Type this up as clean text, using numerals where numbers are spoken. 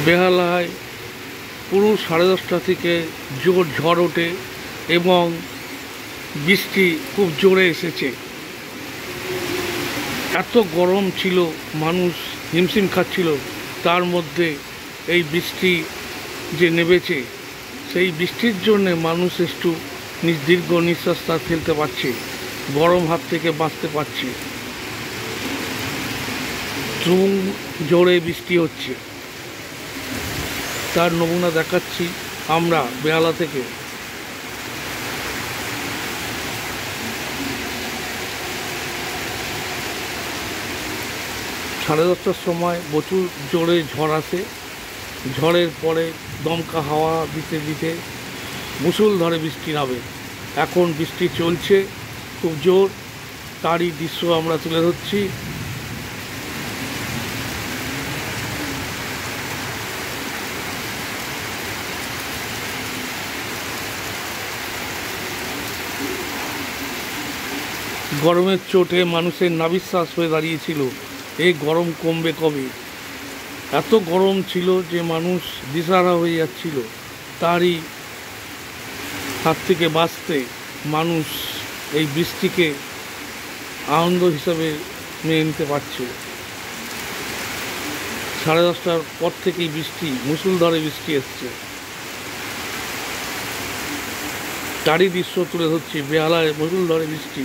বেহালায় পুরো 10:30 থেকে জোর ঝড় ওঠে এবং বৃষ্টি খুব জোরে এসেছে। এত গরম ছিল, মানুষ হিমশিম খাচ্ছিল। তার মধ্যে এই বৃষ্টি যে নেমেছে, সেই বৃষ্টির জন্যে মানুষ একটু দীর্ঘ নিঃশ্বাসটা ফেলতে পারছে, গরম হাত থেকে বাঁচতে পারছে। তুম জোরে বৃষ্টি হচ্ছে, তার নমুনা দেখাচ্ছি আমরা বেহালা থেকে। 10:30টার সময় প্রচুর জোরে ঝড় আসে। ঝড়ের পরে দমকা হাওয়া দিতে দিতে মুষলধারে বৃষ্টি নামে। এখন বৃষ্টি চলছে খুব জোর, তারই দৃশ্য আমরা তুলে ধরছি। গরমের চোটে মানুষের নাভিশ্বাস হয়ে দাঁড়িয়েছিল, এই গরম কমবে কবে। এত গরম ছিল যে মানুষ দিশাহারা হয়ে যাচ্ছিল। তারই হাত থেকে বাঁচতে মানুষ এই বৃষ্টিকে আনন্দ হিসাবে মেনে নিতে পারছে। 10:30টার পর থেকেই মুষলধারে বৃষ্টি এসছে, তারই দৃশ্য তুলে ধরছি। বেহালায় মুষলধারে বৃষ্টি।